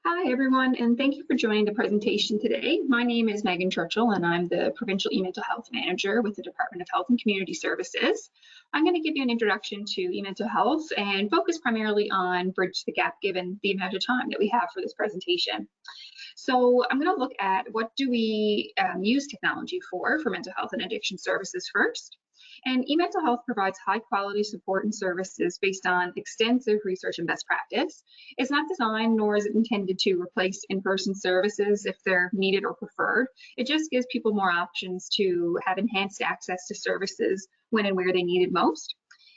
Hi, everyone, and thank you for joining the presentation today. My name is Megan Churchill, and I'm the Provincial E-Mental Health Manager with the Department of Health and Community Services. I'm going to give you an introduction to e-mental health and focus primarily on Bridge the Gap given the amount of time that we have for this presentation. So I'm going to look at what do we use technology for mental health and addiction services first. And e-mental health provides high quality support and services based on extensive research and best practice. It's not designed nor is it intended to replace in-person services if they're needed or preferred. It just gives people more options to have enhanced access to services when and where they need it most.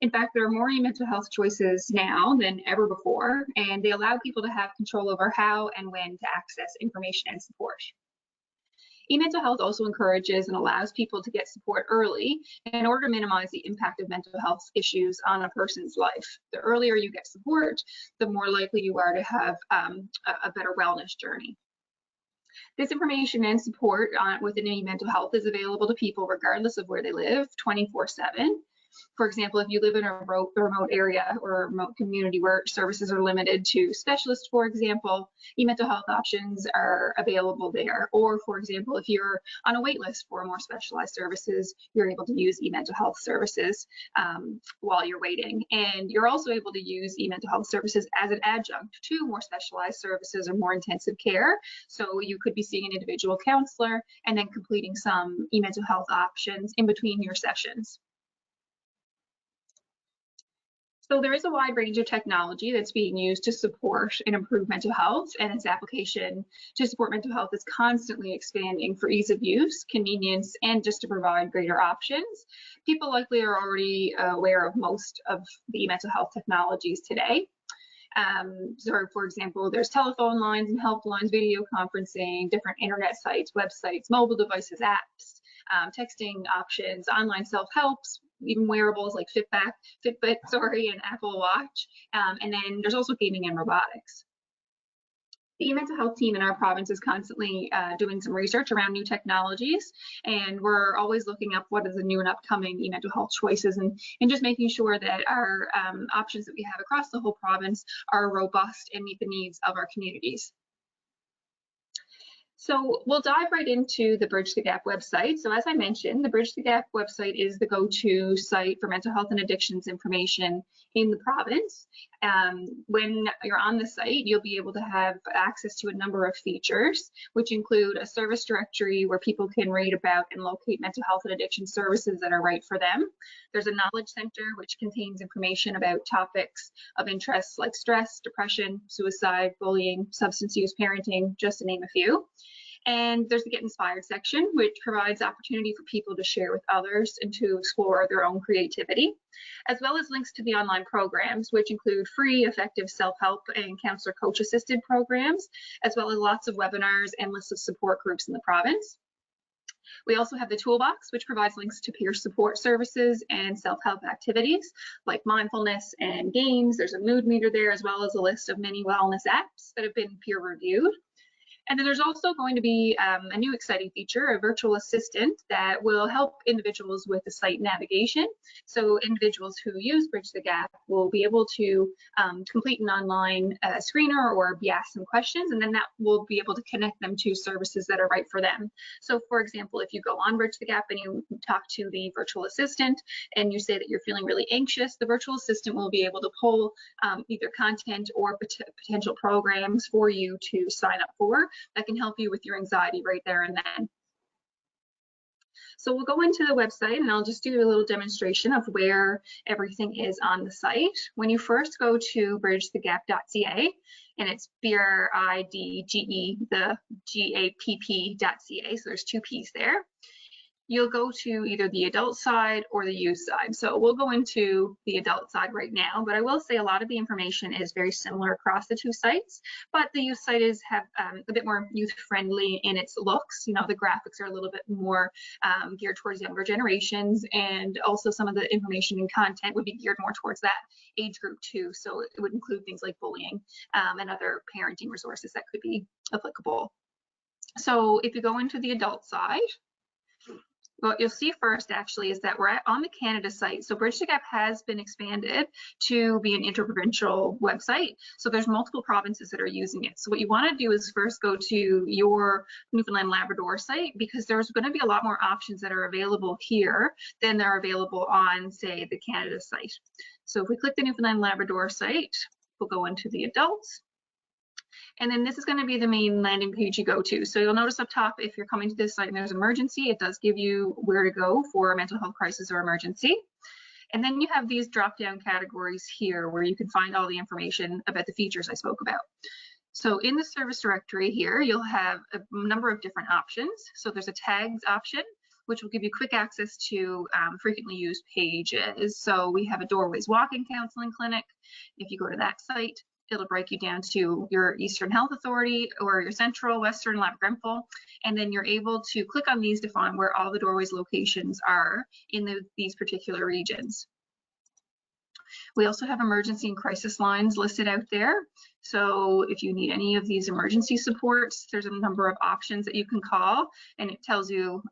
In fact, there are more e-mental health choices now than ever before, and they allow people to have control over how and when to access information and support. E-mental health also encourages and allows people to get support early in order to minimize the impact of mental health issues on a person's life. The earlier you get support, the more likely you are to have a better wellness journey. This information and support within e-mental health is available to people regardless of where they live, 24/7. For example, if you live in a remote area or a remote community where services are limited to specialists, for example, e-mental health options are available there. Or, for example, if you're on a wait list for more specialized services, you're able to use e-mental health services while you're waiting. And you're also able to use e-mental health services as an adjunct to more specialized services or more intensive care. So you could be seeing an individual counselor and then completing some e-mental health options in between your sessions. So there is a wide range of technology that's being used to support and improve mental health, and its application to support mental health is constantly expanding for ease of use, convenience, and just to provide greater options. People likely are already aware of most of the mental health technologies today. So for example, there's telephone lines and helplines, video conferencing, different internet sites, websites, mobile devices, apps, texting options, online self-helps, even wearables like Fitbit, and Apple Watch. And then there's also gaming and robotics. The e-mental health team in our province is constantly doing some research around new technologies, and we're always looking up what are the new and upcoming e-mental health choices and just making sure that our options that we have across the whole province are robust and meet the needs of our communities. So we'll dive right into the Bridge the Gap website. So as I mentioned, the Bridge the Gap website is the go-to site for mental health and addictions information in the province. When you're on the site, you'll be able to have access to a number of features, which include a service directory where people can read about and locate mental health and addiction services that are right for them. There's a knowledge center, which contains information about topics of interest like stress, depression, suicide, bullying, substance use, parenting, just to name a few. And there's the Get Inspired section, which provides opportunity for people to share with others and to explore their own creativity, as well as links to the online programs, which include free, effective self-help and counselor coach assisted programs, as well as lots of webinars and lists of support groups in the province. We also have the Toolbox, which provides links to peer support services and self-help activities like mindfulness and games. There's a mood meter there, as well as a list of many wellness apps that have been peer reviewed. And then there's also going to be a new exciting feature, a virtual assistant that will help individuals with the site navigation. So individuals who use Bridge the Gap will be able to complete an online screener or be asked some questions, and then that will be able to connect them to services that are right for them. So for example, if you go on Bridge the Gap and you talk to the virtual assistant and you say that you're feeling really anxious, the virtual assistant will be able to pull either content or potential programs for you to sign up for that can help you with your anxiety right there and then. So we'll go into the website and I'll just do a little demonstration of where everything is on the site. When you first go to bridgethegap.ca, and it's BRIDGE, the GAPP.ca, so there's two P's there. You'll go to either the adult side or the youth side. So we'll go into the adult side right now, but I will say a lot of the information is very similar across the two sites, but the youth site is a bit more youth friendly in its looks. You know, the graphics are a little bit more geared towards younger generations, and also some of the information and content would be geared more towards that age group too. So it would include things like bullying and other parenting resources that could be applicable. So if you go into the adult side, What you'll see first actually is that we're on the Canada site. So Bridge the Gap has been expanded to be an interprovincial website. So there's multiple provinces that are using it. So what you want to do is first go to your Newfoundland Labrador site, because there's going to be a lot more options that are available here than are available on, say, the Canada site. So if we click the Newfoundland Labrador site, we'll go into the adults. And then this is going to be the main landing page you go to. So you'll notice up top, if you're coming to this site and there's emergency, it does give you where to go for a mental health crisis or emergency. And then you have these drop-down categories here where you can find all the information about the features I spoke about. So in the service directory here, you'll have a number of different options. So there's a tags option, which will give you quick access to frequently used pages. So we have a Doorways Walk-in Counseling Clinic. If you go to that site, it'll break you down to your Eastern Health Authority or your Central, Western, Labrador, and then you're able to click on these to find where all the Doorways locations are in these particular regions. We also have emergency and crisis lines listed out there. So if you need any of these emergency supports, there's a number of options that you can call, and it tells you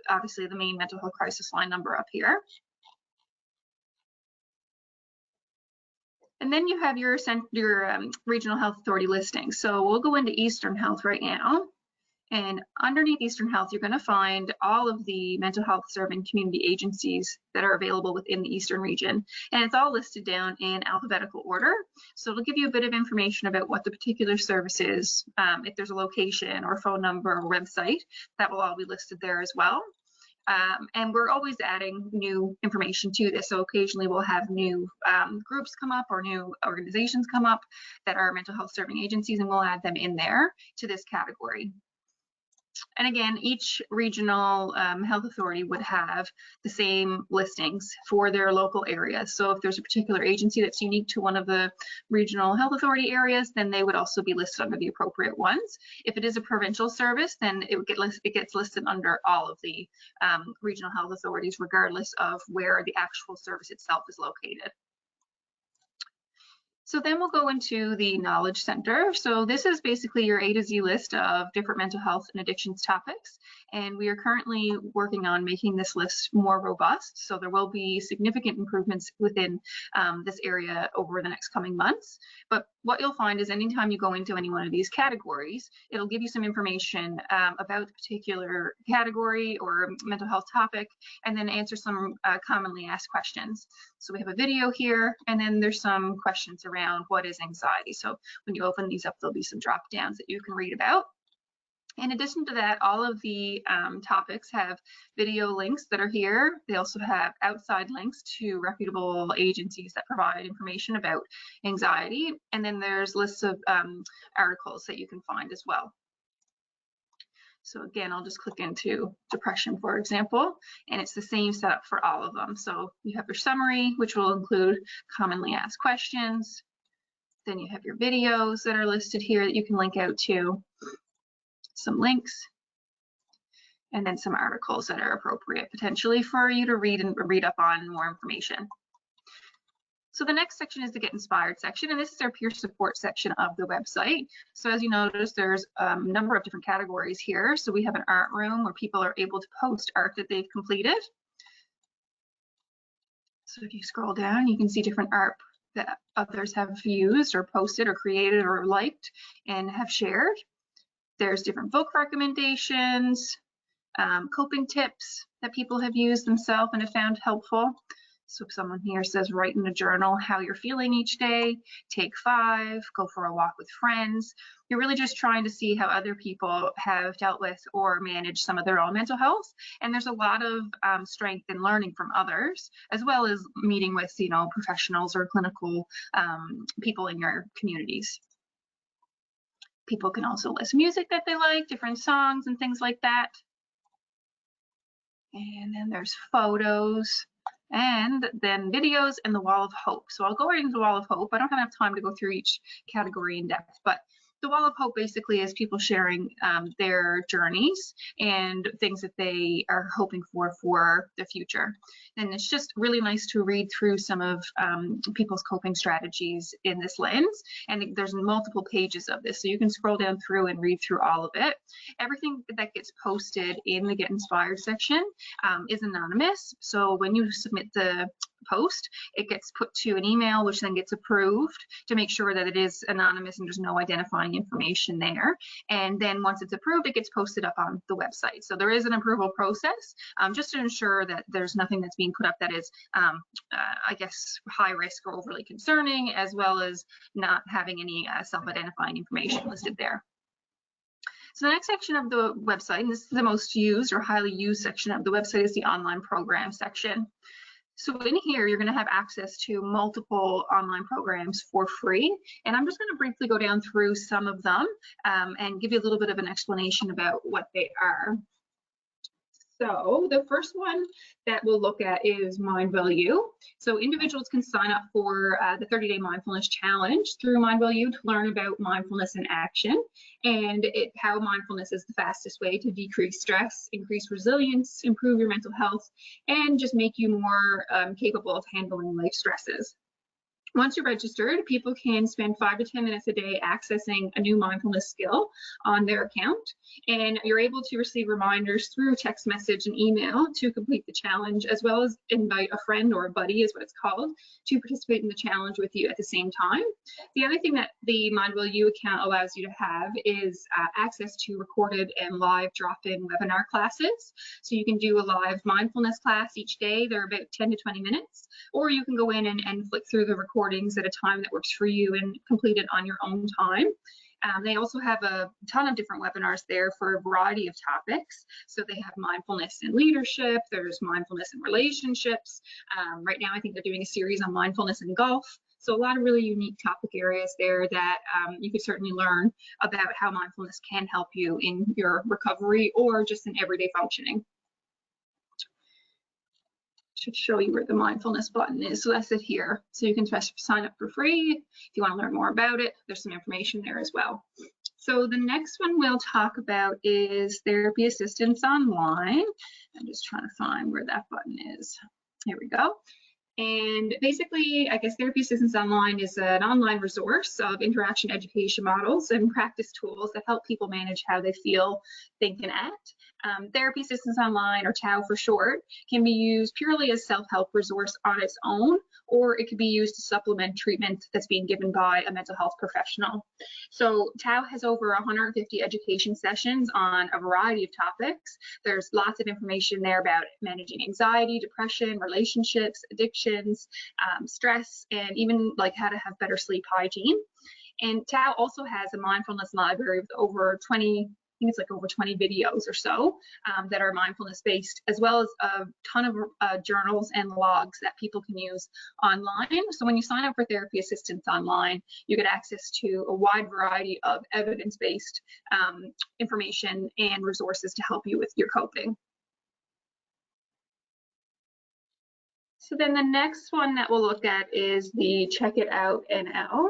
obviously the main mental health crisis line number up here. And then you have your regional health authority listing. So we'll go into Eastern Health right now. And underneath Eastern Health, you're going to find all of the mental health serving community agencies that are available within the Eastern region. And it's all listed down in alphabetical order. So it'll give you a bit of information about what the particular service is, if there's a location or phone number or website, that will all be listed there as well. And we're always adding new information to this. So occasionally we'll have new groups come up or new organizations come up that are mental health serving agencies, and we'll add them in there to this category. And again, each regional health authority would have the same listings for their local areas. So if there's a particular agency that's unique to one of the regional health authority areas, then they would also be listed under the appropriate ones. If it is a provincial service, then it gets listed under all of the regional health authorities, regardless of where the actual service itself is located. So then we'll go into the Knowledge Center. So this is basically your A to Z list of different mental health and addictions topics. And we are currently working on making this list more robust. So there will be significant improvements within this area over the next coming months. But what you'll find is anytime you go into any one of these categories, it'll give you some information about the particular category or mental health topic, and then answer some commonly asked questions. So we have a video here, and then there's some questions around what is anxiety. So when you open these up, there'll be some drop downs that you can read about. In addition to that, all of the topics have video links that are here. They also have outside links to reputable agencies that provide information about anxiety. And then there's lists of articles that you can find as well. So again, I'll just click into depression, for example, and it's the same setup for all of them. So you have your summary, which will include commonly asked questions. Then you have your videos that are listed here that you can link out to, some links, and then some articles that are appropriate potentially for you to read up on more information. So the next section is the Get Inspired section, and this is our peer support section of the website. So as you notice, there's a number of different categories here. So we have an art room where people are able to post art that they've completed. So if you scroll down, you can see different art that others have used or posted or created or liked and have shared. There's different book recommendations, coping tips that people have used themselves and have found helpful. So if someone here says, write in a journal how you're feeling each day, take 5, go for a walk with friends. You're really just trying to see how other people have dealt with or managed some of their own mental health. And there's a lot of strength in learning from others, as well as meeting with, professionals or clinical people in your communities. People can also list music that they like, different songs and things like that. And then there's photos, and then videos, and the Wall of Hope. So I'll go right into the Wall of Hope. I don't have enough time to go through each category in depth, but the wall of hope basically is people sharing their journeys and things that they are hoping for the future. And it's just really nice to read through some of people's coping strategies in this lens. And there's multiple pages of this, so you can scroll down through and read through all of it. Everything that gets posted in the Get Inspired section is anonymous. So when you submit the post, it gets put to an email, which then gets approved to make sure that it is anonymous and there's no identifying information there. And then once it's approved, it gets posted up on the website. So there is an approval process just to ensure that there's nothing that's being put up that is, I guess, high risk or overly concerning, as well as not having any self-identifying information listed there. So the next section of the website, and this is the most used or highly used section of the website, is the online program section. So in here, you're going to have access to multiple online programs for free. And I'm just going to briefly go down through some of them and give you a little bit of an explanation about what they are. So the first one that we'll look at is Mindvalue. So individuals can sign up for the 30-day mindfulness challenge through Mindvalue to learn about mindfulness in action and how mindfulness is the fastest way to decrease stress, increase resilience, improve your mental health, and just make you more capable of handling life stresses. Once you're registered, people can spend 5 to 10 minutes a day accessing a new mindfulness skill on their account, and you're able to receive reminders through text message and email to complete the challenge, as well as invite a friend or a buddy, is what it's called, to participate in the challenge with you at the same time. The other thing that the Mindvalue account allows you to have is access to recorded and live drop-in webinar classes. So you can do a live mindfulness class each day. They're about 10 to 20 minutes, or you can go in and flick through the recordings at a time that works for you and complete it on your own time. They also have a ton of different webinars there for a variety of topics. So they have mindfulness in leadership, there's mindfulness in relationships. Right now, I think they're doing a series on mindfulness in golf. So a lot of really unique topic areas there that you could certainly learn about how mindfulness can help you in your recovery or just in everyday functioning. Should show you where the mindfulness button is. So that's it here. So you can just sign up for free. If you want to learn more about it, there's some information there as well. So the next one we'll talk about is therapy assistance online. I'm just trying to find where that button is. Here we go. And basically, I guess Therapy Assistance Online is an online resource of interaction education models and practice tools that help people manage how they feel, think, and act. Therapy Assistance Online, or TAO for short, can be used purely as self-help resource on its own, or it could be used to supplement treatment that's being given by a mental health professional. So TAO has over 150 education sessions on a variety of topics. There's lots of information there about managing anxiety, depression, relationships, addictions, stress, and even like how to have better sleep hygiene. And TAO also has a mindfulness library with over 20, I think it's like over 20 videos or so that are mindfulness based, as well as a ton of journals and logs that people can use online. So when you sign up for Therapy Assistance Online, you get access to a wide variety of evidence-based information and resources to help you with your coping. So then the next one that we'll look at is the Check It Out NL.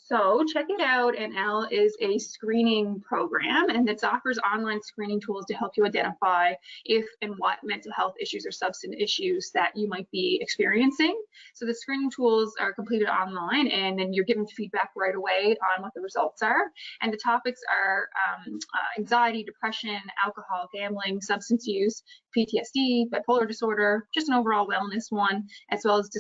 So Check It Out NL is a screening program, and it offers online screening tools to help you identify if and what mental health issues or substance issues that you might be experiencing. So the screening tools are completed online, and then you're given feedback right away on what the results are. And the topics are anxiety, depression, alcohol, gambling, substance use, PTSD, bipolar disorder, just an overall wellness one, as well as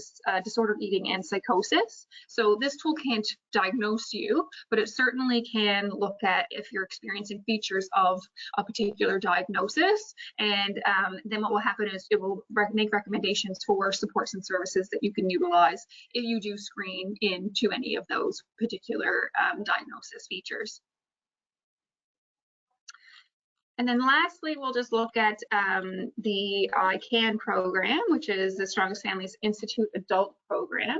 disordered eating and psychosis. So this tool can't diagnose you, but it certainly can look at if you're experiencing features of a particular diagnosis. And then what will happen is it will make recommendations for supports and services that you can utilize if you do screen into any of those particular diagnosis features. And then lastly, we'll just look at the ICAN program, which is the Strongest Families Institute adult program.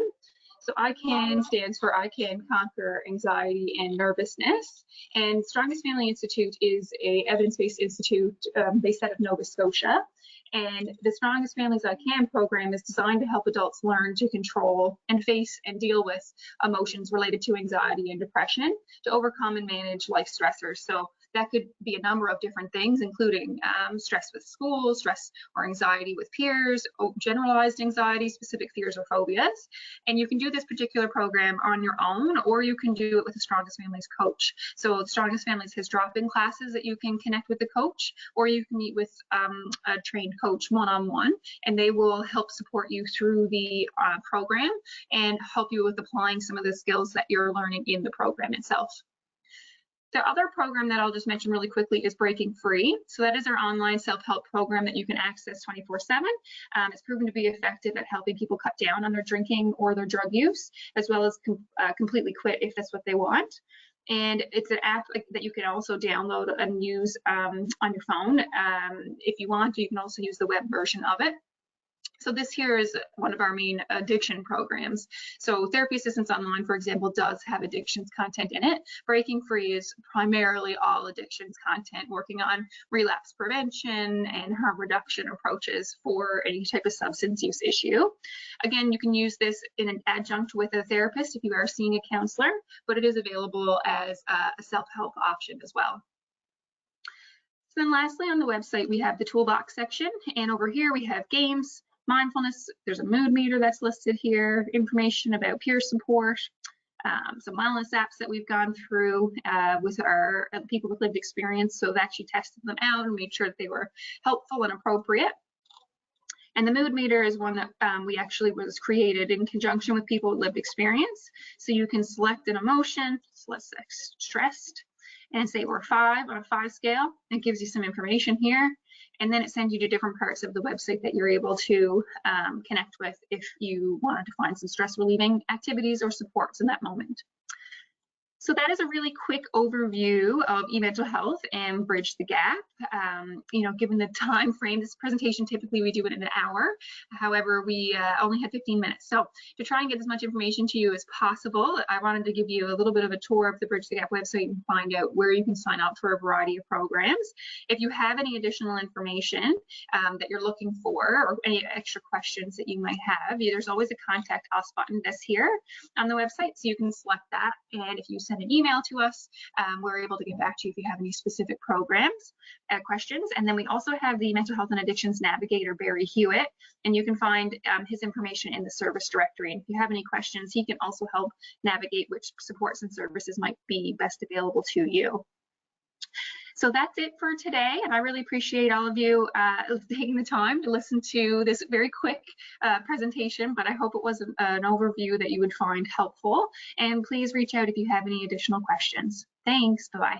So ICAN stands for I Can Conquer Anxiety and Nervousness. And Strongest Family Institute is a evidence-based institute based out of Nova Scotia. And the Strongest Families I Can program is designed to help adults learn to control and face and deal with emotions related to anxiety and depression, to overcome and manage life stressors. So that could be a number of different things, including stress with school, stress or anxiety with peers, generalized anxiety, specific fears or phobias. And you can do this particular program on your own, or you can do it with the Strongest Families coach. So the Strongest Families has drop-in classes that you can connect with the coach, or you can meet with a trained coach one-on-one, and they will help support you through the program and help you with applying some of the skills that you're learning in the program itself. The other program that I'll just mention really quickly is Breaking Free. So that is our online self-help program that you can access 24/7. It's proven to be effective at helping people cut down on their drinking or their drug use, as well as completely quit if that's what they want. And it's an app that you can also download and use on your phone. If you want, you can also use the web version of it. So this here is one of our main addiction programs. So Therapy Assistance Online, for example, does have addictions content in it. Breaking Free is primarily all addictions content, working on relapse prevention and harm reduction approaches for any type of substance use issue. Again, you can use this in an adjunct with a therapist if you are seeing a counselor, but it is available as a self-help option as well. So then lastly, on the website, we have the Toolbox section, and over here we have games, mindfulness, there's a mood meter that's listed here, information about peer support, some wellness apps that we've gone through with our people with lived experience. So I've actually tested them out and made sure that they were helpful and appropriate. And the mood meter is one that we actually was created in conjunction with people with lived experience. So you can select an emotion, so let's say stressed, and say we're 5 on a 5 scale. It gives you some information here. And then it sends you to different parts of the website that you're able to connect with if you wanted to find some stress relieving activities or supports in that moment. So that is a really quick overview of e-mental health and Bridge the Gap. You know, given the time frame, this presentation, typically we do it in an hour. However, we only had 15 minutes. So to try and get as much information to you as possible, I wanted to give you a little bit of a tour of the Bridge the Gap website and find out where you can sign up for a variety of programs. If you have any additional information that you're looking for, or any extra questions that you might have, there's always a Contact Us button that's here on the website, so you can select that. And if you send an email to us, we're able to get back to you if you have any specific programs, questions. And then we also have the Mental Health and Addictions Navigator, Barry Hewitt, and you can find his information in the service directory. And if you have any questions, he can also help navigate which supports and services might be best available to you. So that's it for today, and I really appreciate all of you taking the time to listen to this very quick presentation, but I hope it was an overview that you would find helpful. And please reach out if you have any additional questions. Thanks, bye-bye.